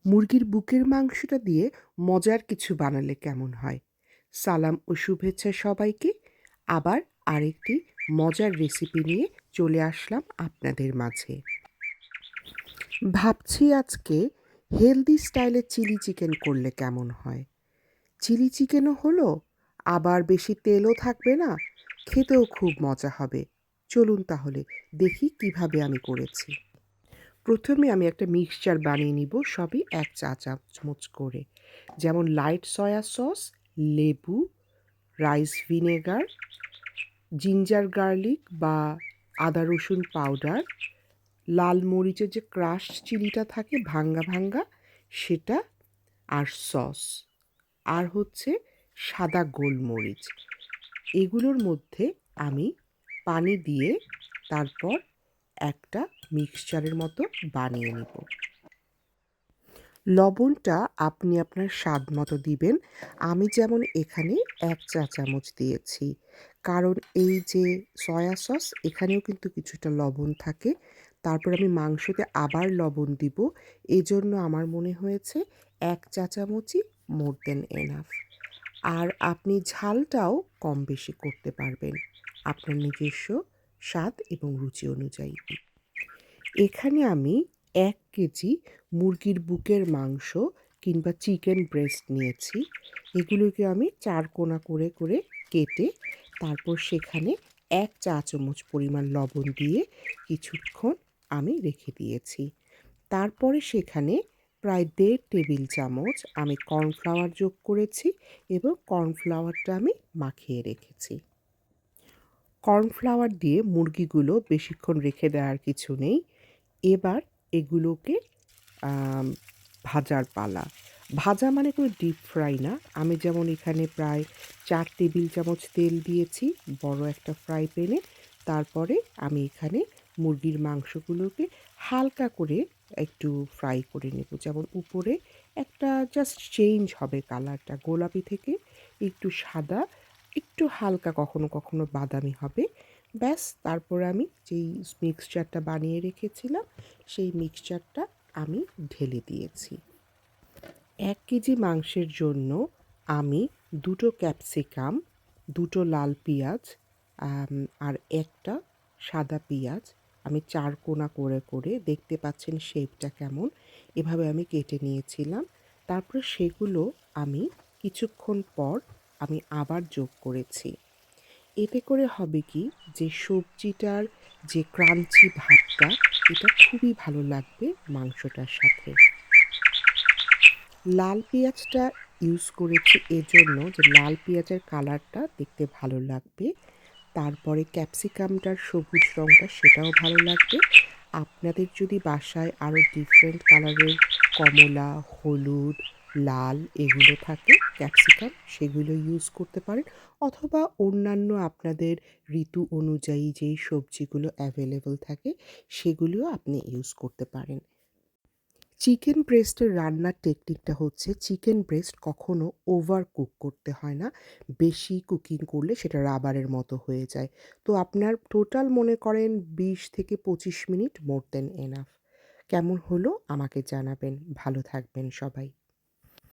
মুরগির বুকের মাংসটা দিয়ে মজার কিছু বানালে কেমন হয়? সালাম ও শুভেচ্ছা সবাইকে। আবার আরেকটি মজার রেসিপি নিয়ে চলে আসলাম আপনাদের মাঝে। ভাবছি আজকে হেলদি স্টাইলে চিলি চিকেন করলে কেমন হয়? চিলি চিকেনও হলো, আবার বেশি তেলও থাকবে না, খেতেও খুব মজা হবে। চলুন তাহলে দেখি কিভাবে আমি করেছি। প্রথমে আমি একটা মিক্সচার বানিয়ে নিব, সবই ১ চা চামচ করে। যেমন লাইট সয়া সস, লেবু, রাইস ভিনেগার, জিঞ্জার গার্লিক বা আদা রসুন পাউডার, লাল মরিচের যে ক্রাশড চিলিটা থাকে ভাঙ্গা, ভাঙ্গা সেটা, আর সস, আর হচ্ছে সাদা গোলমরিচ। এগুলোর মধ্যে আমি পানি দিয়ে তারপর একটা মিক্সচারের মতো বানিয়ে নিব। লবণটা আপনি আপনার স্বাদ মতো দিবেন। আমি যেমন এখানে ১ চা চামচ দিয়েছি। কারণ এই যে সয়া সস এখানেও কিন্তু কিছুটা লবণ থাকে। তারপর আমি মাংসতে আবার লবণ দিব। এজন্য আমার মনে হয়েছে ১ চা চামচই মোর দ্যান এনাফ। আর আপনি ঝালটাও কম বেশি করতে পারবেন আপনার নিজস্ব স্বাদ এবং রুচি অনুযায়ী। এখানে আমি ১ কেজি মুরগির বুকের মাংস কিংবা চিকেন ব্রেস্ট নিয়েছি। এগুলোকে আমি ৪ কোনা করে, করে কেটে তারপর সেখানে ১ চা চামচ পরিমাণ লবণ দিয়ে কিছুক্ষণ আমি রেখে দিয়েছি। তারপরে সেখানে প্রায় ১.৫ টেবিল চামচ আমি কর্নফ্লাওয়ার যোগ করেছি এবং কর্নফ্লাওয়ারটা আমি মাখিয়ে রেখেছি। কর্নফ্লাওয়ার দিয়ে মুরগিগুলো বেশিক্ষণ রেখে দেওয়ার কিছু নেই। এবার এগুলোকে আম ভাজার পালা। ভাজা মানে কোনো ডিপ ফ্রাই না। আমি যেমন এখানে প্রায় ৪ টেবিল চামচ তেল দিয়েছি বড় একটা ফ্রাই প্যানে। তারপরে আমি এখানে মুরগির মাংসগুলোকে হালকা করে একটু ফ্রাই করে নেব। যেমন উপরে একটা জাস্ট চেঞ্জ হবে কালারটা। গোলাপি থেকে একটু সাদা, একটু হালকা কখনো, কখনো বাদামি হবে। ব্যাস তারপর আমি যেই মিক্সচারটা বানিয়ে রেখেছিলাম সেই মিক্সচারটা আমি ঢেলে দিয়েছি। ১ কেজি মাংসের জন্য আমি ২টো ক্যাপসিকাম, ২টো লাল পেঁয়াজ, আম আর একটা সাদা পেঁয়াজ আমি ৪ কোনা করে, করে দেখতে পাচ্ছেন শেপটা কেমন, এভাবে আমি কেটে নিয়েছিলাম। তারপরে সেগুলো আমি কিছুক্ষণ পর আমি আবার যোগ করেছি। এতে করে হবে কি, যে সবজিটার যে ক্রাঞ্চি ভাবটা এটা খুবই ভালো লাগবে মাংসটার সাথে। লাল পেঁয়াজটা ইউজ করেছি এজন্য যে লাল পেঁয়াজের কালারটা দেখতে ভালো লাগবে। তারপরে ক্যাপসিকামটার সবুজ রঙটা সেটাও ভালো লাগবে। আপনাদের যদি বাসায় আরও ডিফারেন্ট কালারের কমলা, হলুদ, লাল এগুলো থাকে ক্যাপসিকাম সেগুলো ইউজ করতে পারেন, অথবা অন্যান্য আপনাদের ঋতু অনুযায়ী যেই সবজিগুলো অ্যাভেলেবল থাকে সেগুলিও আপনি ইউজ করতে পারেন। চিকেন ব্রেস্টের রান্নার টেকনিকটা হচ্ছে চিকেন ব্রেস্ট কখনো ওভার কুক করতে হয় না। বেশি কুকিং করলে সেটা রাবারের মতো হয়ে যায়। তো আপনার টোটাল মনে করেন ২০ থেকে ২৫ মিনিট মোর দ্যান এনাফ। কেমন হলো আমাকে জানাবেন। ভালো থাকবেন সবাই।